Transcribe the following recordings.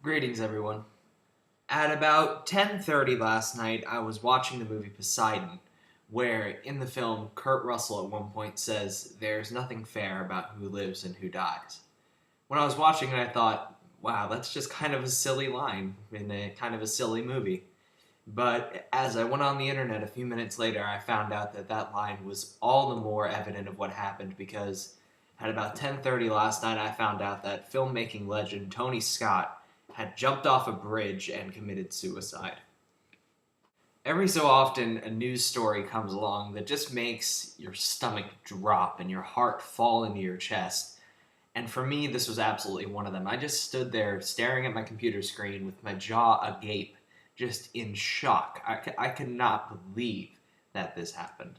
Greetings, everyone. At about 10:30 last night, I was watching the movie Poseidon, where in the film, Kurt Russell at one point says, "There's nothing fair about who lives and who dies." When I was watching it, I thought, wow, that's just kind of a silly line in a kind of a silly movie. But as I went on the internet a few minutes later, I found out that that line was all the more evident of what happened because at about 10:30 last night, I found out that filmmaking legend Tony Scott had jumped off a bridge and committed suicide. Every so often, a news story comes along that just makes your stomach drop and your heart fall into your chest. And for me, this was absolutely one of them. I just stood there staring at my computer screen with my jaw agape, just in shock. I could not believe that this happened.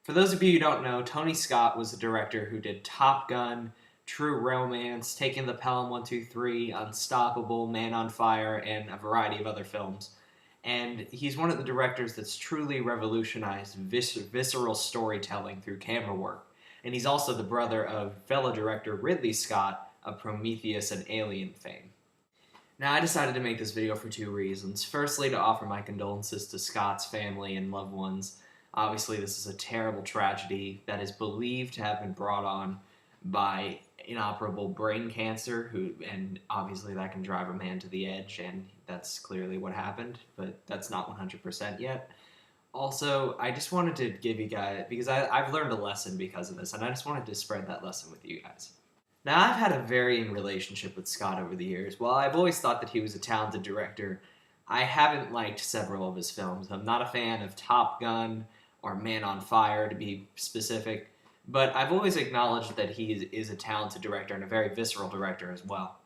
For those of you who don't know, Tony Scott was the director who did Top Gun, True Romance, Taking the Pelham 123, Unstoppable, Man on Fire, and a variety of other films. And he's one of the directors that's truly revolutionized visceral storytelling through camera work. And he's also the brother of fellow director Ridley Scott of Prometheus and Alien fame. Now, I decided to make this video for two reasons. Firstly, to offer my condolences to Scott's family and loved ones. Obviously, this is a terrible tragedy that is believed to have been brought on by inoperable brain cancer, and obviously that can drive a man to the edge, and that's clearly what happened, but that's not 100% yet. Also, I just wanted to give you guys, because I've learned a lesson because of this, and I just wanted to spread that lesson with you guys. Now, I've had a varying relationship with Scott over the years. While I've always thought that he was a talented director, I haven't liked several of his films. I'm not a fan of Top Gun or Man on Fire, to be specific, but I've always acknowledged that he is a talented director and a very visceral director as well.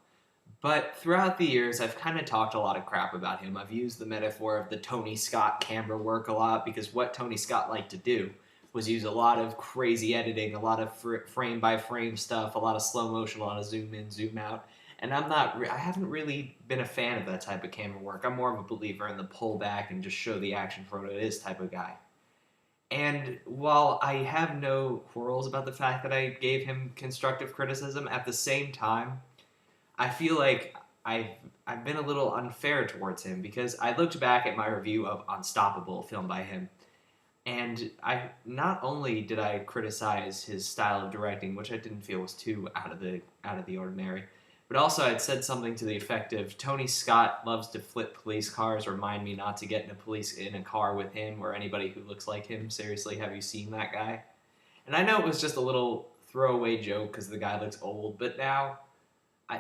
But throughout the years, I've kind of talked a lot of crap about him. I've used the metaphor of the Tony Scott camera work a lot because what Tony Scott liked to do was use a lot of crazy editing, a lot of frame by frame stuff, a lot of slow motion, a lot of zoom in, zoom out. And I haven't really been a fan of that type of camera work. I'm more of a believer in the pull back and just show the action for what it is type of guy. And while I have no quarrels about the fact that I gave him constructive criticism, at the same time, I feel like I've been a little unfair towards him because I looked back at my review of Unstoppable, a film by him, and I not only did I criticize his style of directing, which I didn't feel was too out of the ordinary, but also I'd said something to the effect of Tony Scott loves to flip police cars, remind me not to get in a car with him or anybody who looks like him. Seriously, have you seen that guy? And I know it was just a little throwaway joke because the guy looks old, but now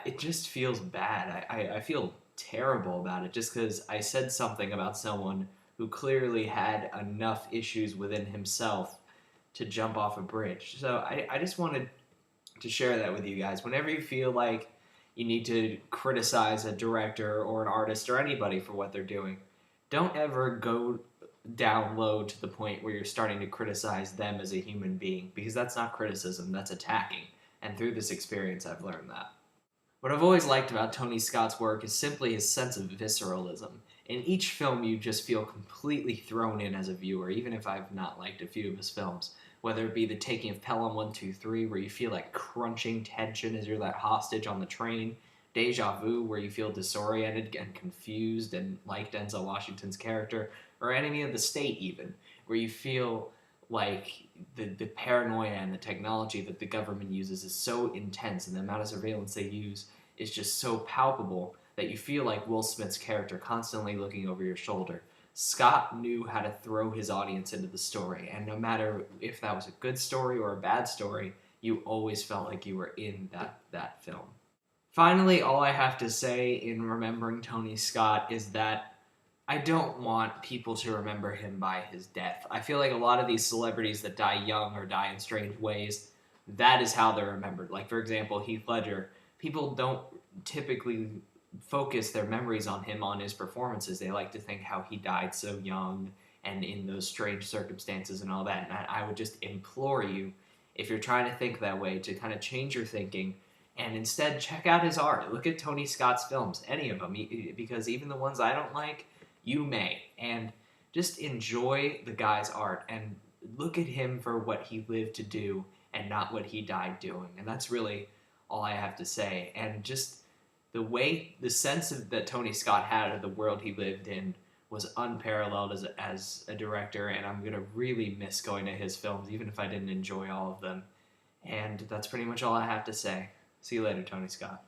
it just feels bad. I feel terrible about it just because I said something about someone who clearly had enough issues within himself to jump off a bridge. So I just wanted to share that with you guys. Whenever you feel like you need to criticize a director or an artist or anybody for what they're doing, don't ever go down low to the point where you're starting to criticize them as a human being, because that's not criticism, that's attacking. And through this experience, I've learned that. What I've always liked about Tony Scott's work is simply his sense of visceralism. In each film, you just feel completely thrown in as a viewer, even if I've not liked a few of his films. Whether it be the Taking of Pelham 123, where you feel like crunching tension as you're that hostage on the train, Deja Vu, where you feel disoriented and confused and like Denzel Washington's character, or Enemy of the State even, where you feel like the paranoia and the technology that the government uses is so intense, and the amount of surveillance they use is just so palpable that you feel like Will Smith's character constantly looking over your shoulder. Scott knew how to throw his audience into the story, and no matter if that was a good story or a bad story, you always felt like you were in that film. Finally, all I have to say in remembering Tony Scott is that I don't want people to remember him by his death. I feel like a lot of these celebrities that die young or die in strange ways, that is how they're remembered. Like, for example, Heath Ledger. People don't typically focus their memories on him on his performances. They like to think how he died so young and in those strange circumstances and all that. And I would just implore you, if you're trying to think that way, to kind of change your thinking and instead check out his art. Look at Tony Scott's films, any of them, because even the ones I don't like, you may. And just enjoy the guy's art and look at him for what he lived to do and not what he died doing. And that's really all I have to say. And just the sense that Tony Scott had of the world he lived in was unparalleled as a director, and I'm gonna really miss going to his films, even if I didn't enjoy all of them. And that's pretty much all I have to say. See you later, Tony Scott.